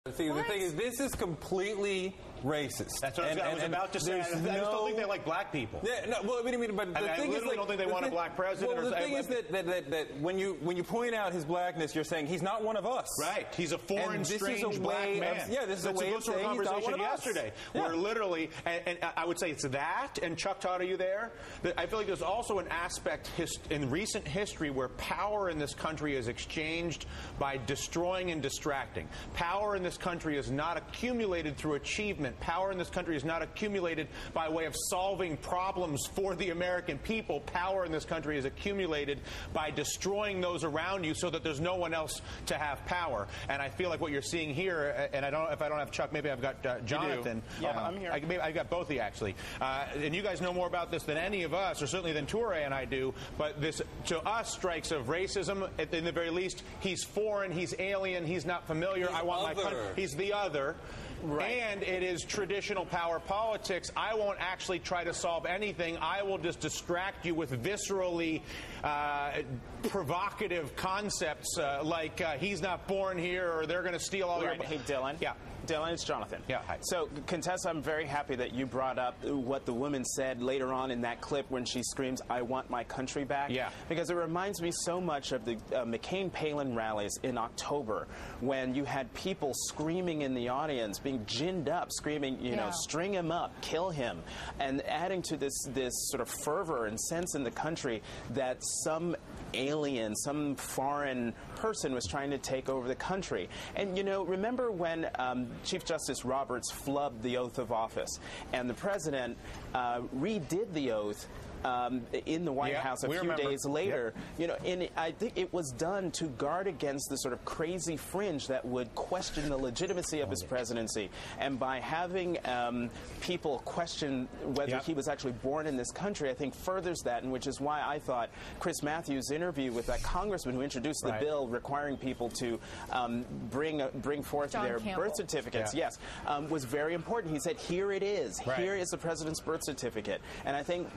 See, the thing is, this is completely racist. That's what I was about to say. I just don't think they like black people. Yeah, no, well, I mean, but the thing is, literally don't think they want a black president. Well, the thing is that when you point out his blackness, you're saying he's not one of us. Right. He's a foreign, strange black man. This is a way of saying he's not one of us. Yesterday, where literally, and I would say it's that. And Chuck Todd, are you there? I feel like there's also an aspect in recent history where power in this country is exchanged by destroying and distracting. Power in this country is not accumulated through achievement. Power in this country is not accumulated by way of solving problems for the American people. Power in this country is accumulated by destroying those around you so that there's no one else to have power. And I feel like what you're seeing here, and if I don't have Chuck, maybe I've got Jonathan. Yeah, I'm here. I've got both of you, actually. And you guys know more about this than any of us, or certainly than Toure and I do. But this, to us, strikes of racism. In the very least, he's foreign, he's alien, he's not familiar. I want my country. He's the other. Right. And it is traditional power politics. I won't actually try to solve anything. I will just distract you with viscerally provocative concepts like he's not born here or they're going to steal all your... Hey, Dylan. Yeah. Dylan, it's Jonathan. Yeah, hi. So, Contessa, I'm very happy that you brought up what the woman said later on in that clip when she screams, "I want my country back." Yeah. Because it reminds me so much of the McCain-Palin rallies in October when you had people screaming in the audience, being ginned up, screaming, you know, string him up, kill him, and adding to this sort of fervor and sense in the country that some alien, some foreign person was trying to take over the country. And, you know, remember when Chief Justice Roberts flubbed the oath of office and the president redid the oath in the White House a few days later, you know, and I think it was done to guard against the sort of crazy fringe that would question the legitimacy of his presidency. And by having people question whether he was actually born in this country, I think furthers that, and which is why I thought Chris Matthews' interview with that congressman who introduced the bill requiring people to bring forth their birth certificates, was very important. He said, here it is. Here is the president's birth certificate. And I think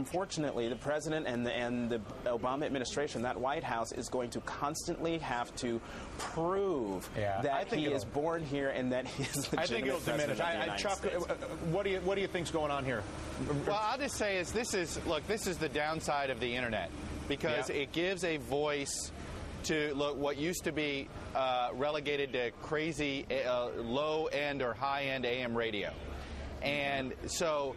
unfortunately, the president and the Obama administration, that White House, is going to constantly have to prove that he is born here and that he is the legitimate president of the United States. Chuck, what do you think's going on here? Well, I'll just say this is the downside of the internet, because it gives a voice to what used to be relegated to crazy low-end or high-end AM radio. And so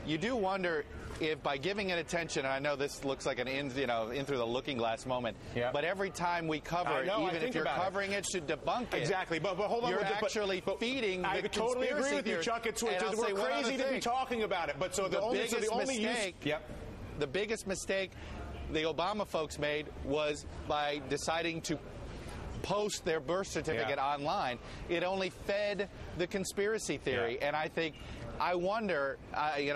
you do wonder if by giving it attention, and I know this looks like an in through the looking glass moment, but every time we cover it, even if you're covering it, should debunk it. Exactly, but hold on. You're actually feeding the conspiracy. I totally agree with you, Chuck. We're crazy to be talking about it, but the biggest mistake the Obama folks made was by deciding to post their birth certificate online. It only fed the conspiracy theory, and I wonder, I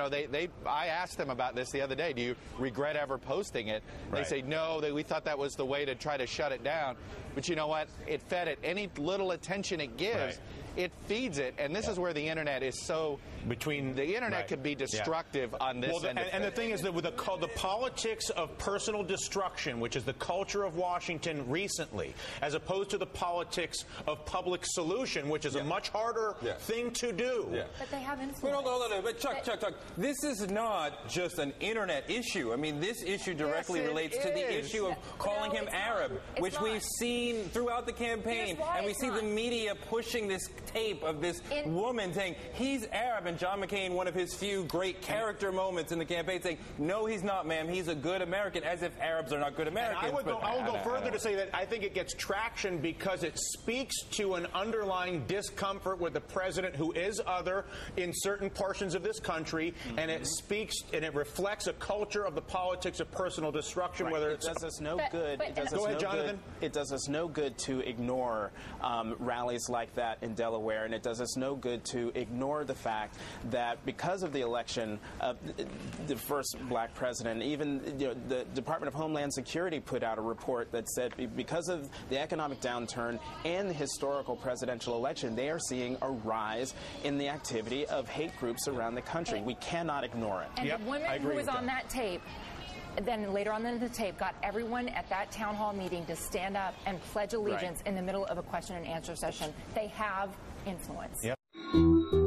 asked them about this the other day. Do you regret ever posting it? They say, no, we thought that was the way to try to shut it down. But you know what? It fed it. Any little attention it gives, it feeds it. And this is where the internet is so... The internet could be destructive on this end. And the thing is that with the politics of personal destruction, which is the culture of Washington recently, as opposed to the politics of public solution, which is a much harder thing to do. But they have influence. Hold on. But Chuck, this is not just an internet issue. I mean, this issue directly relates to the issue of calling him Arab, which we've seen throughout the campaign. And we see the media pushing this tape of this woman saying, he's Arab. And John McCain, one of his few great character moments in the campaign, saying, no, he's not, ma'am. He's a good American, as if Arabs are not good Americans. And I will go further to say that I think it gets traction because it speaks to an underlying discomfort with the president who is other in certain portions of this country, and it speaks and it reflects a culture of the politics of personal destruction. Whether it does us no good. Go ahead, Jonathan. It does us no good to ignore rallies like that in Delaware, and it does us no good to ignore the fact that because of the election of the first black president, even the Department of Homeland Security put out a report that said because of the economic downturn and the historical presidential election, they are seeing a rise in the activity of hate groups around the country. We cannot ignore it. And the woman who was on that tape then later on in the tape, got everyone at that town hall meeting to stand up and pledge allegiance in the middle of a question and answer session. They have influence. Yep.